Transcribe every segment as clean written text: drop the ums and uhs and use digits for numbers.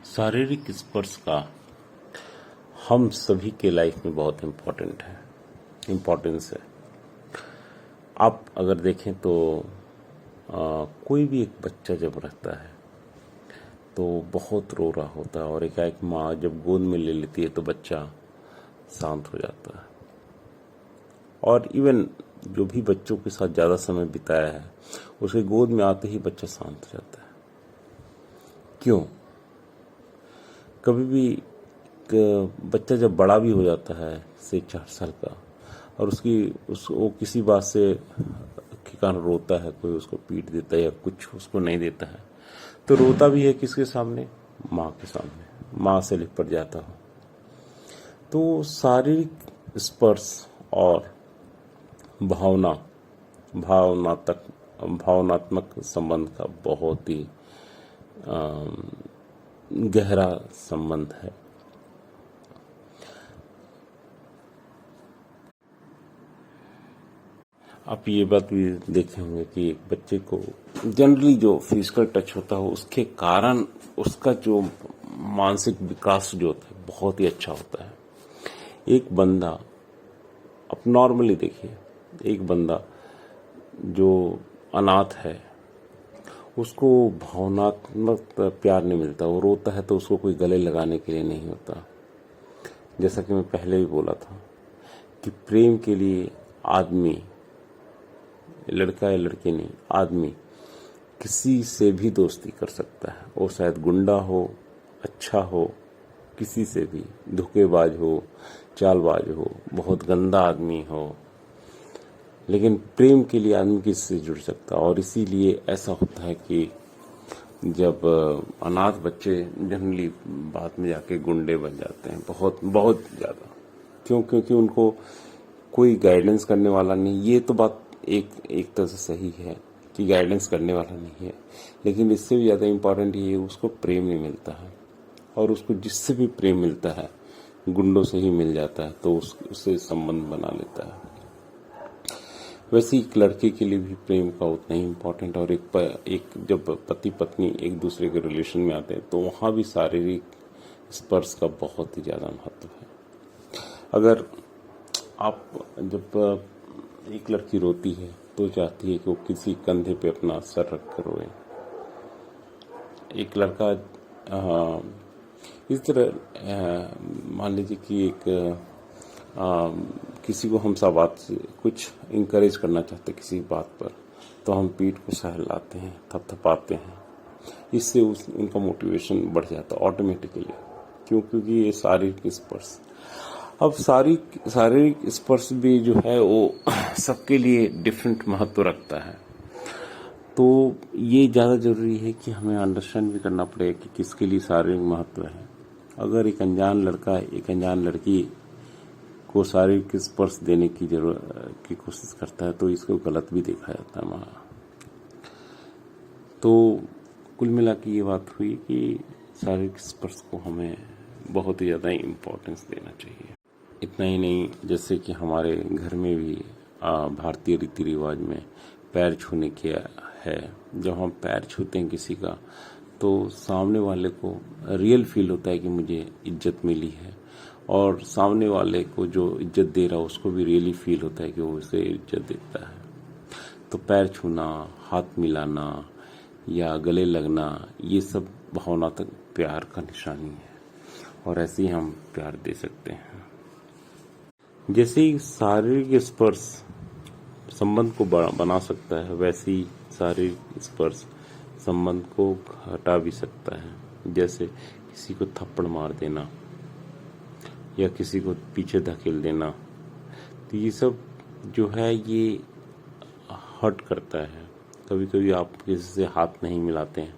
शारीरिक स्पर्श का हम सभी के लाइफ में बहुत इम्पोर्टेंस है। आप अगर देखें तो कोई भी एक बच्चा जब रहता है तो बहुत रो रहा होता है और एकाएक माँ जब गोद में ले लेती है तो बच्चा शांत हो जाता है। और इवन जो भी बच्चों के साथ ज़्यादा समय बिताया है उसके गोद में आते ही बच्चा शांत हो जाता है। क्यों? कभी भी बच्चा जब बड़ा भी हो जाता है से 4 साल का और वो किसी बात से के कारण रोता है, कोई उसको पीट देता है या कुछ उसको नहीं देता है तो रोता भी है किसके सामने? माँ के सामने, माँ से लिपट जाता हो। तो शारीरिक स्पर्श और भावनात्मक संबंध का बहुत ही गहरा संबंध है। आप ये बात भी देखे होंगे कि एक बच्चे को जनरली जो फिजिकल टच होता है उसके कारण उसका जो मानसिक विकास जो होता है बहुत ही अच्छा होता है। एक बंदा, आप नॉर्मली देखिए, एक बंदा जो अनाथ है उसको भावनात्मक प्यार नहीं मिलता, वो रोता है तो उसको कोई गले लगाने के लिए नहीं होता। जैसा कि मैं पहले भी बोला था कि प्रेम के लिए आदमी, लड़का या लड़की नहीं, आदमी किसी से भी दोस्ती कर सकता है। वो शायद गुंडा हो, अच्छा हो, किसी से भी, धोखेबाज हो, चालबाज हो, बहुत गंदा आदमी हो, लेकिन प्रेम के लिए आदमी किससे जुड़ सकता है। और इसीलिए ऐसा होता है कि जब अनाथ बच्चे जनरली बाद में जाके गुंडे बन जाते हैं, बहुत बहुत ज़्यादा। क्यों? क्योंकि उनको कोई गाइडेंस करने वाला नहीं। ये तो बात एक तरह से सही है कि गाइडेंस करने वाला नहीं है, लेकिन इससे भी ज़्यादा इम्पोर्टेंट ये उसको प्रेम नहीं मिलता है। और उसको जिससे भी प्रेम मिलता है गुंडों से ही मिल जाता है तो उससे संबंध बना लेता है। वैसे एक लड़के के लिए भी प्रेम का उतना ही इम्पोर्टेंट। और एक जब पति पत्नी एक दूसरे के रिलेशन में आते हैं तो वहाँ भी शारीरिक स्पर्श का बहुत ही ज़्यादा महत्व है। अगर आप जब एक लड़की रोती है तो चाहती है कि वो किसी कंधे पे अपना सर रख कर रोए। एक लड़का इस तरह मान लीजिए कि किसी को हम सब बात से कुछ इंकरेज करना चाहते हैं किसी बात पर तो हम पीठ को सहलाते हैं, थपथपाते हैं। इससे उनका मोटिवेशन बढ़ जाता है ऑटोमेटिकली। क्योंकि ये शारीरिक स्पर्श। अब शारीरिक स्पर्श भी जो है वो सबके लिए डिफरेंट महत्व रखता है। तो ये ज़्यादा ज़रूरी है कि हमें अंडरस्टैंड भी करना पड़ेगा कि किसके लिए शारीरिक महत्व है। अगर एक अनजान लड़का एक अनजान लड़की को शारीरिक स्पर्श देने की कोशिश करता है तो इसको गलत भी देखा जाता है वहाँ। तो कुल मिला के ये बात हुई कि शारीरिक स्पर्श को हमें बहुत ही ज़्यादा इम्पोर्टेंस देना चाहिए। इतना ही नहीं, जैसे कि हमारे घर में भी भारतीय रीति रिवाज में पैर छूने की है। जब हम पैर छूते हैं किसी का तो सामने वाले को रियल फील होता है कि मुझे इज्जत मिली है, और सामने वाले को जो इज्जत दे रहा है उसको भी रियली फील होता है कि वो उसे इज्जत देता है। तो पैर छूना, हाथ मिलाना या गले लगना, ये सब भावनात्मक प्यार का निशानी है और ऐसे ही हम प्यार दे सकते हैं। जैसे ही शारीरिक स्पर्श संबंध को बना सकता है, वैसे ही शारीरिक स्पर्श संबंध को हटा भी सकता है। जैसे किसी को थप्पड़ मार देना या किसी को पीछे धकेल देना, तो ये सब जो है ये हर्ट करता है। कभी कभी आप किसी से हाथ नहीं मिलाते हैं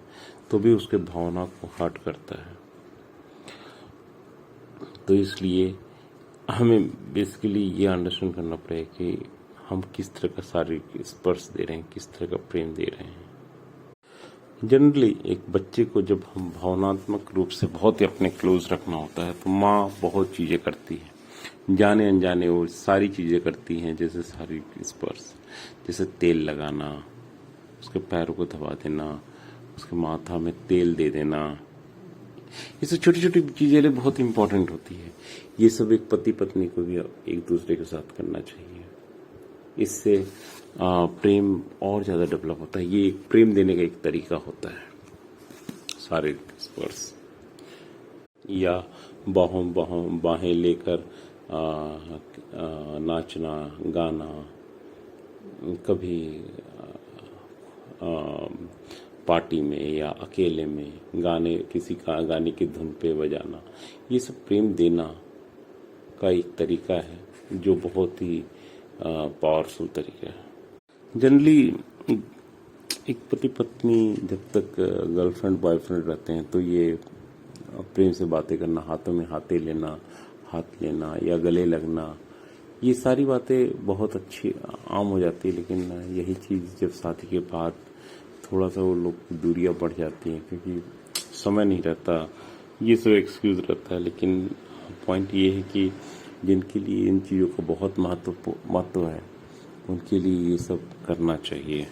तो भी उसके भावना को हर्ट करता है। तो इसलिए हमें बेसिकली ये अंडरस्टैंड करना पड़ेगा कि हम किस तरह का शारीरिक स्पर्श दे रहे हैं, किस तरह का प्रेम दे रहे हैं। जनरली एक बच्चे को जब हम भावनात्मक रूप से बहुत ही अपने क्लोज रखना होता है तो माँ बहुत चीज़ें करती है, जाने अनजाने वो सारी चीज़ें करती हैं। जैसे शारीरिक स्पर्श, जैसे तेल लगाना, उसके पैरों को दबा देना, उसके माथा में तेल दे देना, ये सब छोटी छोटी चीजें बहुत इंपॉर्टेंट होती है। ये सब एक पति पत्नी को भी एक दूसरे के साथ करना चाहिए। इससे प्रेम और ज्यादा डेवलप होता है। ये एक प्रेम देने का एक तरीका होता है, शारीरिक स्पर्श या बाहें लेकर नाचना गाना, कभी पार्टी में या अकेले में किसी का गाने की धुन पे बजाना, ये सब प्रेम देना का एक तरीका है जो बहुत ही पावरफुल तरीका है। जनरली एक पति पत्नी जब तक गर्लफ्रेंड बॉयफ्रेंड रहते हैं तो ये प्रेम से बातें करना, हाथों में हाथ लेना या गले लगना, ये सारी बातें बहुत अच्छी आम हो जाती है। लेकिन यही चीज़ जब शादी के बाद थोड़ा सा वो लोग दूरियां बढ़ जाती हैं क्योंकि समय नहीं रहता, ये सब एक्सक्यूज रहता है। लेकिन पॉइंट ये है कि जिनके लिए इन चीज़ों का बहुत महत्व है उनके लिए ये सब करना चाहिए।